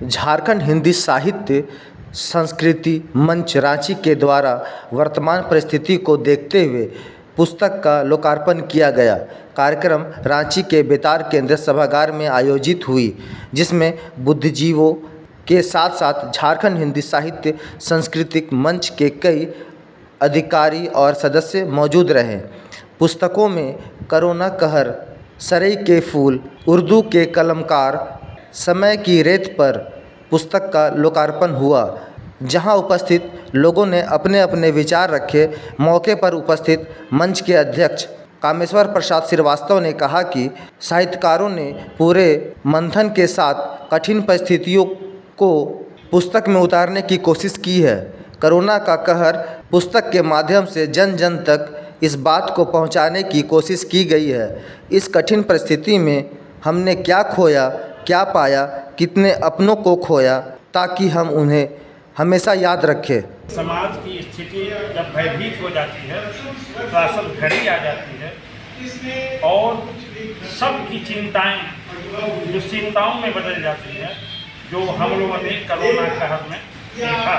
झारखंड हिंदी साहित्य संस्कृति मंच रांची के द्वारा वर्तमान परिस्थिति को देखते हुए पुस्तक का लोकार्पण किया गया। कार्यक्रम रांची के बेतार केंद्र सभागार में आयोजित हुई, जिसमें बुद्धिजीवों के साथ साथ झारखंड हिंदी साहित्य सांस्कृतिक मंच के कई अधिकारी और सदस्य मौजूद रहे। पुस्तकों में कोरोना कहर, सरई के फूल, उर्दू के कलमकार, समय की रेत पर पुस्तक का लोकार्पण हुआ, जहां उपस्थित लोगों ने अपने अपने विचार रखे। मौके पर उपस्थित मंच के अध्यक्ष कामेश्वर प्रसाद श्रीवास्तव ने कहा कि साहित्यकारों ने पूरे मंथन के साथ कठिन परिस्थितियों को पुस्तक में उतारने की कोशिश की है। कोरोना का कहर पुस्तक के माध्यम से जन जन तक इस बात को पहुंचाने की कोशिश की गई है। इस कठिन परिस्थिति में हमने क्या खोया, क्या पाया, कितने अपनों को खोया, ताकि हम उन्हें हमेशा याद रखें। समाज की स्थिति जब भयभीत हो जाती है, त्रासद घड़ी आ जाती है और सबकी चिंताएं दुश्चिंताओं में बदल जाती है, जो हम लोगों ने कोरोना कहर में देखा।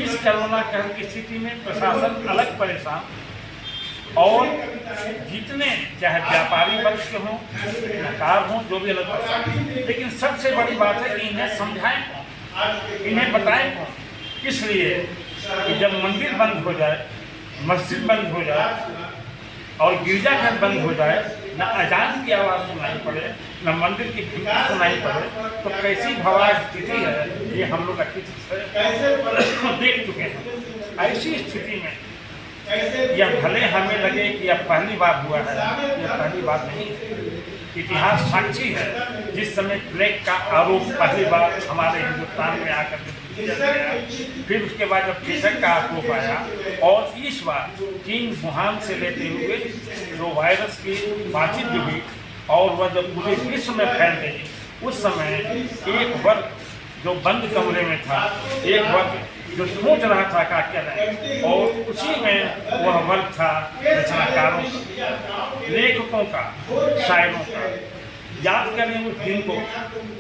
इस कोरोना कहर की स्थिति में प्रशासन अलग परेशान, और जितने चाहे व्यापारी वर्ग के हों, सरकार हों, जो भी अलग परेशान, लेकिन सबसे बड़ी बात है कि इन्हें समझाएं, इन्हें बताएं कौन। इसलिए कि जब मंदिर बंद हो जाए, मस्जिद बंद हो जाए और गिरजाघर बंद हो जाए, न अजान की आवाज़ सुनाई पड़े, न मंदिर की घंटी सुनाई पड़े, तो कैसी भयावह स्थिति है ये हम लोग अच्छी से देख चुके हैं। ऐसी स्थिति में यह भले हमें लगे कि यह पहली बार हुआ है, यह पहली बार नहीं है। इतिहास साक्षी है, जिस समय प्लेग का आरोप पहली बार हमारे हिंदुस्तान में आकर के किया गया, फिर उसके बाद जब चेचक का आरोप आया, और इस बार चीन वुहान से लेते हुए जो वायरस की बातचीत जो हुई और वह जब पूरे विश्व में फैल गई, उस समय एक वर्ग जो बंद कमरे में था, एक वर्ग जो सोच रहा था क्या करें, और उसी में वह वर्ग था रचनाकारों का, लेखकों का, शायरों का। याद करें उस दिन को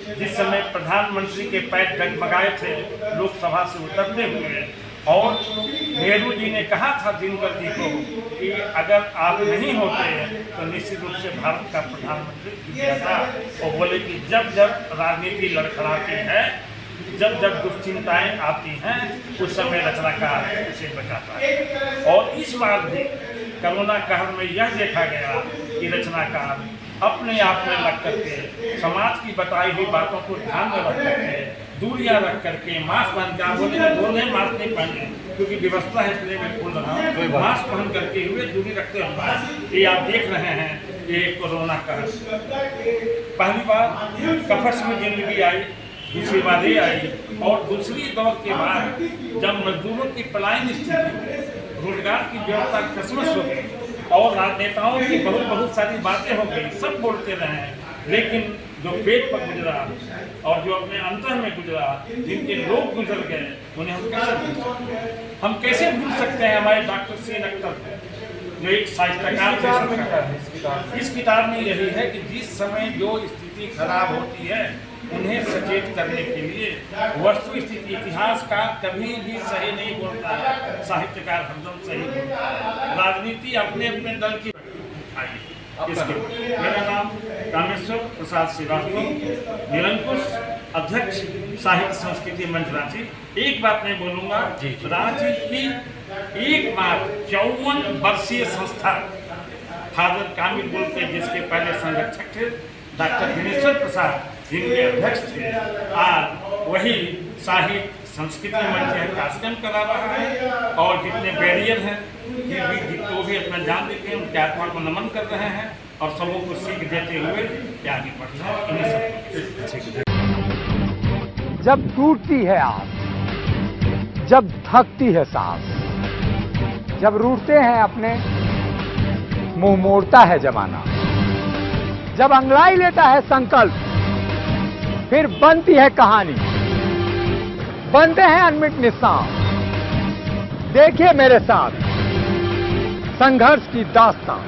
जिस समय प्रधानमंत्री के पैर डगमगाए थे लोकसभा से उतरते हुए, और नेहरू जी ने कहा था दिनकर जी को कि अगर आप नहीं होते तो निश्चित रूप से भारत का प्रधानमंत्री जीत जाता। और बोले कि जब जब राजनीति लड़खड़ाती है, जब जब दुश्चिंताएं आती हैं, उस समय रचनाकार उसे बचाता है। और इस बार भी कोरोना कहर में यह देखा गया कि रचनाकार अपने आप में लग करके समाज की बताई हुई बातों को ध्यान में रख करके, दूरियां रख करके, मास्क पहन कर बोले मास्क नहीं पहने क्योंकि व्यवस्था है, इसलिए मैं बोल रहा हूँ, मास्क पहन करके हुए दूरी रखते हुए ये आप देख रहे हैं। ये कोरोना कहर पहली बार कफस में जिंदगी आई, दूसरी बार ये आई, और दूसरी दौर के बाद जब मजदूरों की पलायन स्थिति, रोजगार की व्यवस्था कसमस हो गई और राजनेताओं की बहुत सारी बातें हो गई, सब बोलते रहे हैं, लेकिन जो पेट पर गुजरा और जो अपने अंतर में गुजरा, जिनके लोग गुजर गए, उन्हें हम कैसे भूल सकते हैं? हम कैसे भूल सकते हैं हमारे डॉक्टर सीन अख्तर जो एक साहित्यकार है। इस किताब में यही है कि जिस समय जो स्थिति खराब होती है, उन्हें सचेत करने के लिए वस्तु स्थिति, इतिहासकार कभी भी सही नहीं बोलता है, साहित्यकार हमदम सही बोलता है। राजनीति अपने अपने दल की इसके मेरा नाम कामेश्वर प्रसाद श्रीवास्तव, निरंकुश अध्यक्ष साहित्य संस्कृति मंच रांची। एक बात मैं बोलूँगा, रांची की एकमात्र 54 वर्षीय संस्था फादर कामिल बोलते, जिसके पहले संरक्षक थे डॉक्टर दिनेश्वर प्रसाद, जिनके अध्यक्ष थे, आज वही साहित्य संस्कृति मंच है कार्यक्रम करा रहा है। और जितने बैरियर हैं, जो भी अपना जान देते हैं, उनके आत्मा को नमन कर रहे हैं और सबों को सीख देते हुए आगे बढ़ रहे हैं। जब टूटती है आस, जब थकती है सांस, जब रूठते हैं अपने, मुंह मोड़ता है जमाना, जब अंगड़ाई लेता है संकल्प, फिर बनती है कहानी, बनते हैं अनमिट निशान। देखिए मेरे साथ संघर्ष की दास्तान।